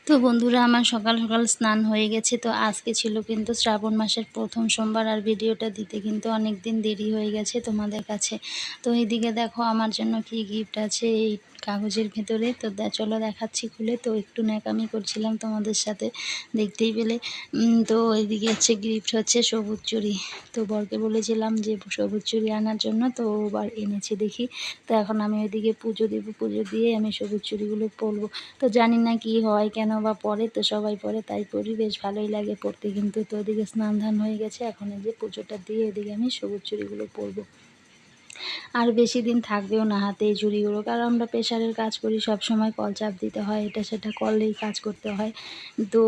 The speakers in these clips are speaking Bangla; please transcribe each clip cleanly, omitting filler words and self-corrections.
তো বন্ধুরা, আমার সকাল সকাল স্নান হয়ে গেছে। তো আজকে ছিল কিন্তু শ্রাবণ মাসের প্রথম সোমবার, আর ভিডিওটা দিতে কিন্তু অনেক দিন দেরি হয়ে গেছে তোমাদের কাছে। তো এইদিকে দেখো আমার জন্য কি গিফট আছে এই কাগজের ভেতরে। তো চলো দেখাচ্ছি খুলে। তো একটু ন্যাকামি করছিলাম তোমাদের সাথে, দেখতেই পেলে। তো এইদিকে হচ্ছে গিফট হচ্ছে সবুজ চুড়ি। তো বরকে বলেছিলাম যে সবুজ চুড়ি আনার জন্য, তো ওবার এনেছে দেখি। তো এখন আমি ওইদিকে পুজো দেবো, পুজো দিয়ে আমি সবুজ চুড়িগুলো পরবো। তো জানি না কি হয়, কেন বা পরে, তো সবাই পরে তাই পরি, বেশ ভালোই লাগে পরতে কিন্তু। তো ওদিকে স্নান ধান হয়ে গেছে, এখন এই যে পুজোটা দিয়ে এদিকে আমি সবুজ চুড়িগুলো পরবো। আর বেশি দিন থাকবেও না হাতে এই চুড়িগুলো, কারণ আমরা প্রেশারের কাজ করি, সব সময় কল চাপ দিতে হয়, এটা সেটা করলেই কাজ করতে হয়। তো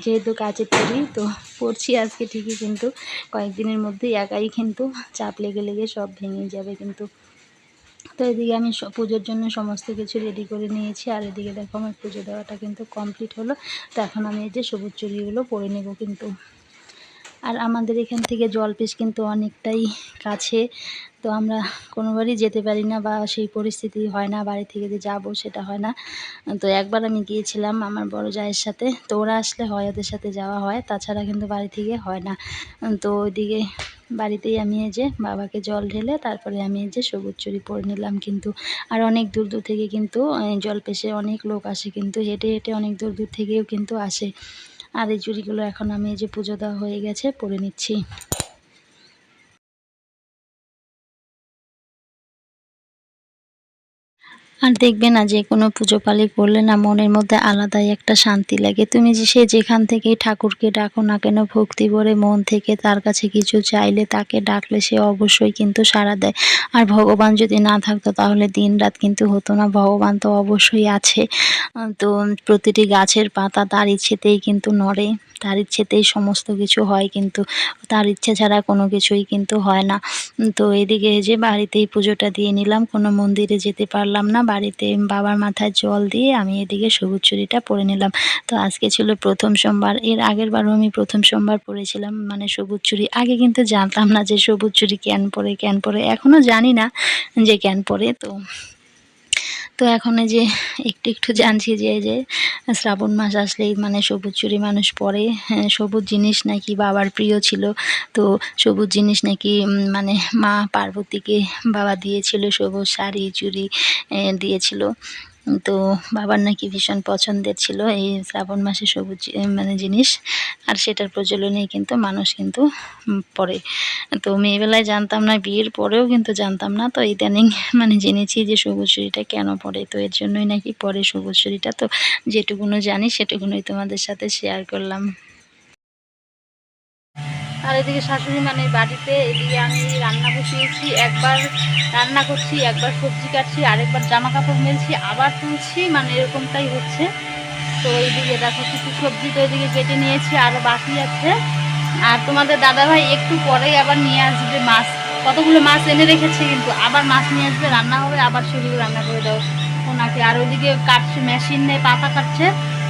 যেহেতু কাজের চুড়ি তো পরছি আজকে ঠিকই, কিন্তু কয়েকদিনের মধ্যেই একাই কিন্তু চাপ লেগে লেগে সব ভেঙে যাবে কিন্তু। তো এদিকে আমি পুজোর জন্য সমস্ত কিছু রেডি করে নিয়েছি, আর এদিকে দেখো আমার পুজো দেওয়াটা কিন্তু কমপ্লিট হলো। তো এখন আমি এই যে সবুজ চুড়িগুলো পরে নেব কিন্তু। আর আমাদের এখান থেকে জলপেশ কিন্তু অনেকটাই কাছে, তো আমরা কোনোবারই যেতে পারি না, বা সেই পরিস্থিতি হয় না বাড়ি থেকে যে যাবো সেটা হয় না। তো একবার আমি গিয়েছিলাম আমার বড় জায়ের সাথে, তো ওরা আসলে হয়, ওদের সাথে যাওয়া হয়, তাছাড়া কিন্তু বাড়ি থেকে হয় না। তো ওইদিকে বাড়িতেই আমি এই যে বাবাকে জল ঢেলে তারপরে আমি এই যে সবুজ চুড়ি পরে নিলাম কিন্তু। আর অনেক দূর দূর থেকে কিন্তু জলপেশে অনেক লোক আসে কিন্তু, হেঁটে হেঁটে অনেক দূর দূর থেকেও কিন্তু আসে। আর এই চুড়িগুলো এখন আমি এই যে পুজো দেওয়া হয়ে গেছে পরে নিচ্ছি। আর দেখবে না, যে কোনো পুজো পালি করলে না মনের মধ্যে আলাদাই একটা শান্তি লাগে। তুমি যে সে যেখান থেকেই ঠাকুরকে ডাকো না কেন, ভক্তি ভরে মন থেকে তার কাছে কিছু চাইলে, তাকে ডাকলে সে অবশ্যই কিন্তু সাড়া দেয়। আর ভগবান যদি না থাকতো তাহলে দিন রাত কিন্তু হতো না, ভগবান তো অবশ্যই আছে। তো প্রতিটি গাছের পাতা তার ইচ্ছেতেই কিন্তু নড়ে, তার ইচ্ছেতেই সমস্ত কিছু হয় কিন্তু, তার ইচ্ছে ছাড়া কোনো কিছুই কিন্তু হয় না। তো এদিকে যে বাড়িতেই পুজোটা দিয়ে নিলাম, কোনো মন্দিরে যেতে পারলাম না, বাড়িতে বাবার মাথায় জল দিয়ে আমি এদিকে সবুজ চুড়িটা পরে নিলাম। তো আজকে ছিল প্রথম সোমবার, এর আগের বারও আমি প্রথম সোমবার পরেছিলাম মানে সবুজ চুড়ি। আগে কিন্তু জানতাম না যে সবুজ চুড়ি কেন পরে, এখনও জানি না যে কেন পরে। তো এখন এই যে একটু একটু জানছি যে এই যে শ্রাবণ মাস আসলেই মানে সবুজ চুড়ি মানুষ পরে। হ্যাঁ, সবুজ জিনিস নাকি বাবার প্রিয় ছিল। তো সবুজ জিনিস নাকি মানে মা পার্বতীকে বাবা দিয়েছিল, সবুজ শাড়ি চুড়ি দিয়েছিল। তো বাবার নাকি ভীষণ পছন্দের ছিল এই শ্রাবণ মাসে সবুজ মানে জিনিস, আর সেটার প্রচলনেই কিন্তু মানুষ কিন্তু পরে। তো মেয়েবেলায় জানতাম না, বিয়ের পরেও কিন্তু জানতাম না। তো ইদানিং মানে জেনেছি যে সবুজ চুড়িটা কেন পরে, তো এর জন্যই নাকি পরে সবুজ চুড়িটা। তো যেটুকুনো জানি সেটুকুনই তোমাদের সাথে শেয়ার করলাম। আর এদিকে শাশুড়ি মানে বাড়িতে, এদিকে আমি রান্না বসিয়েছি, একবার রান্না করছি, একবার সবজি কাটছি, আরেকবার জামা কাপড় মেলছি, আবার তুলছি, মানে এরকমটাই হচ্ছে। তো এইদিকে দেখো কিছু সবজি তো এদিকে কেটে নিয়েছি, আরও বাকি আছে। আর তোমাদের দাদাভাই একটু পরেই আবার নিয়ে আসবে মাছ, কতগুলো মাছ এনে রেখেছে কিন্তু, আবার মাছ নিয়ে আসবে, রান্না হবে, আবার সেগুলো রান্না করে দাও ওনাকে। আর ওইদিকে কাটছে, মেশিন নেই, পাতা কাটছে,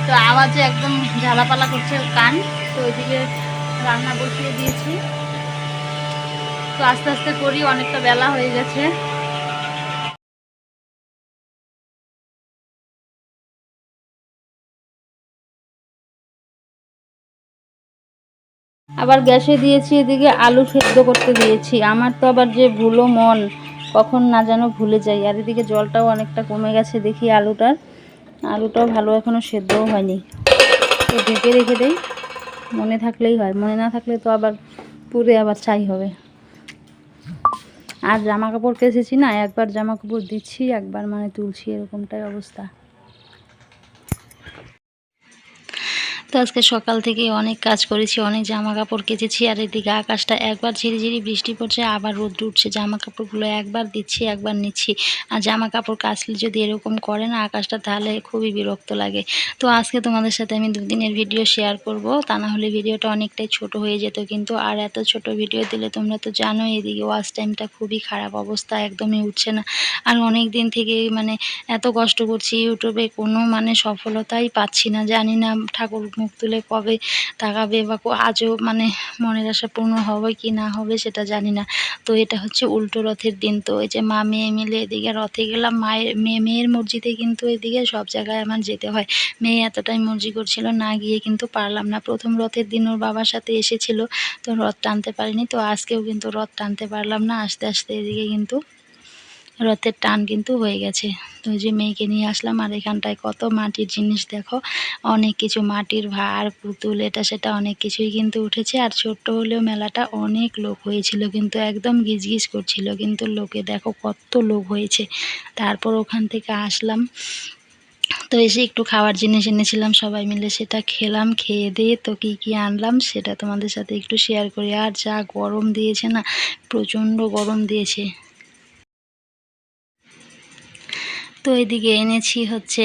তো আওয়াজে একদম ঝালাপালা করছে কান। তো ওইদিকে রান্না বসিয়ে দিয়েছি। তো আস্তে আস্তে করি, অনেকটা বেলা হয়ে গেছে। আবার গ্যাসে দিয়েছি, এদিকে আলু সেদ্ধ করতে দিয়েছি। আমার তো আবার যে ভুলো মন, কখন না যেন ভুলে যাই। আর এদিকে জলটাও অনেকটা কমে গেছে দেখি আলুটাও ভালো এখনও সেদ্ধও হয়নি। তো ঢেকে রেখে দেই, মনে থাকলেই হয়, মনে না থাকলে তো আবার পুড়ে আবার ছাই হবে। আর জামা কাপড় কেচেছি না, একবার জামা কাপড় দিচ্ছি, একবার মানে তুলছি, এরকমটাই অবস্থা। তো আজকে সকাল থেকে অনেক কাজ করেছি, অনেক জামা কাপড় কেচেছি। আর এদিকে আকাশটা একবার ঝিরিঝিরি বৃষ্টি পড়ছে, আবার রোদ্র উঠছে, জামা কাপড়গুলো একবার দিচ্ছি একবার নিচ্ছি। আর জামা কাপড় কাচলে যদি এরকম করে না আকাশটা, তাহলে খুবই বিরক্ত লাগে। তো আজকে তোমাদের সাথে আমি দুদিনের ভিডিও শেয়ার করব, তা না হলে ভিডিওটা অনেকটাই ছোট হয়ে যেত কিন্তু। আর এত ছোট ভিডিও দিলে তোমরা তো জানোই, এদিকে ওয়াচ টাইমটা খুবই খারাপ অবস্থা, একদমই উঠছে না। আর অনেক দিন থেকে মানে এত কষ্ট করছি ইউটিউবে, কোনো মানে সফলতাই পাচ্ছি না। জানি না ঠাকুর মুখ তুলে কবে তাকাবে বা আজও মানে মনের আশা পূর্ণ হবে কি না হবে সেটা জানি না। তো এটা হচ্ছে উল্টো রথের দিন। তো এই যে মা মেয়ে মিলে এদিকে রথে গেলাম। মেয়ের মর্জিতে কিন্তু এদিকে সব জায়গায় আমার যেতে হয়। মেয়ে এতটাই মর্জি করছিল, না গিয়ে কিন্তু পারলাম না। প্রথম রথের দিন ওর বাবার সাথে এসেছিল, তো রথ টানতে পারিনি। তো আজকেও কিন্তু রথ টানতে পারলাম না। আস্তে আস্তে এদিকে কিন্তু রথের টান কিন্তু হয়ে গেছে। তো ওই যে মেয়েকে নিয়ে আসলাম, আর এখানটায় কত মাটির জিনিস দেখো, অনেক কিছু মাটির ভাঁড়, পুতুল, এটা সেটা অনেক কিছুই কিন্তু উঠেছে। আর ছোট্ট হলেও মেলাটা অনেক লোক হয়েছিল, কিন্তু একদম গিজগিজ করছিল কিন্তু লোকে, দেখো কত লোক হয়েছে। তারপর ওখান থেকে আসলাম, তো এসে একটু খাওয়ার জিনিস এনেছিলাম, সবাই মিলে সেটা খেলাম। খেয়ে দিয়ে তো কী আনলাম সেটা তোমাদের সাথে একটু শেয়ার করি। আর যা গরম দিয়েছে না, প্রচণ্ড গরম দিয়েছে। তো এদিকে এনেছি হচ্ছে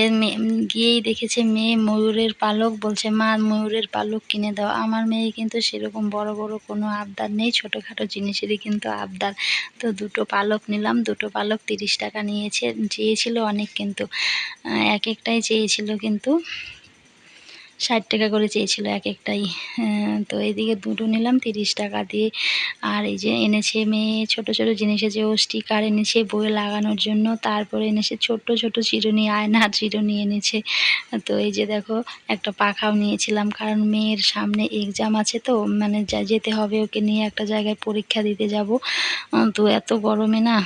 গিয়েই দেখেছে মেয়ে ময়ূরের পালক, বলছে মা ময়ূরের পালক কিনে দাও। আমার মেয়ে কিন্তু সেরকম বড় বড় কোনো আবদার নেই, ছোটোখাটো জিনিসেরই কিন্তু আবদার। তো দুটো পালক নিলাম, দুটো পালক 30 টাকা নিয়েছে। চেয়েছিল অনেক, কিন্তু এক একটাই চেয়েছিল কিন্তু 60 টাকা করে চেয়েছিল এক একটাই। তো এদিকে দুটো নিলাম 30 টাকা দিয়ে। আর এই যে এনেছে মেয়ে ছোট ছোট জিনিসে, যে ও স্টিকার এনেছে বইয়ে লাগানোর জন্য, তারপরে এনেছে ছোট ছোট চিরুনি, আয়নার চিরুনি এনেছে। তো এই যে দেখো একটা পাখাও নিয়েছিলাম, কারণ মেয়ের সামনে এক্সাম আছে, তো মানে যেতে হবে ওকে নিয়ে একটা জায়গায় পরীক্ষা দিতে যাব। তো এত গরমে না,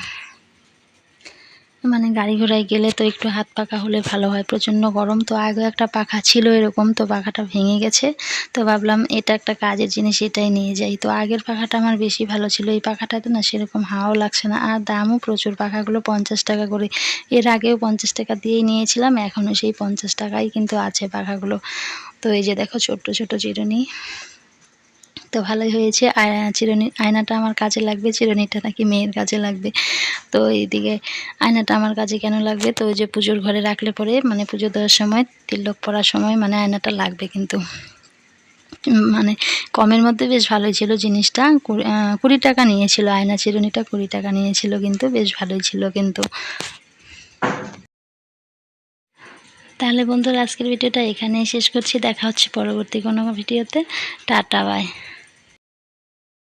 মানে গাড়ি ঘোড়ায় গেলে তো একটু হাত পাখা হলে ভালো হয়, প্রচণ্ড গরম। তো আগেও একটা পাখা ছিল এরকম, তো পাখাটা ভেঙে গেছে। তো ভাবলাম এটা একটা কাজের জিনিস, এটাই নিয়ে যাই। তো আগের পাখাটা আমার বেশি ভালো ছিল, এই পাখাটাতে না সেরকম হাওয়াও লাগছে না, আর দামও প্রচুর। পাখাগুলো 50 টাকা করে, এর আগেও 50 টাকা দিয়েই নিয়েছিলাম, এখনও সেই 50 টাকাই কিন্তু আছে পাখাগুলো। তো এই যে দেখো ছোট্ট ছোট চিরুনি, তো ভালোই হয়েছে। চিরুনি আয়নাটা আমার কাজে লাগবে, চিরুনিটা নাকি মেয়ের কাজে লাগবে। তো এইদিকে আয়নাটা আমার কাজে কেন লাগবে, তো ওই যে পুজোর ঘরে রাখলে পরে, মানে পুজো দেওয়ার সময়, তিলক পড়ার সময় মানে আয়নাটা লাগবে কিন্তু। মানে কমের মধ্যে বেশ ভালোই ছিল জিনিসটা। 20 টাকা নিয়েছিল, আয়না চিরুনিটা 20 টাকা নিয়েছিল, কিন্তু বেশ ভালোই ছিল কিন্তু। তাহলে বন্ধুরা আজকের ভিডিওটা এখানেই শেষ করছি, দেখা হচ্ছে পরবর্তী কোনো ভিডিওতে। Tata bye.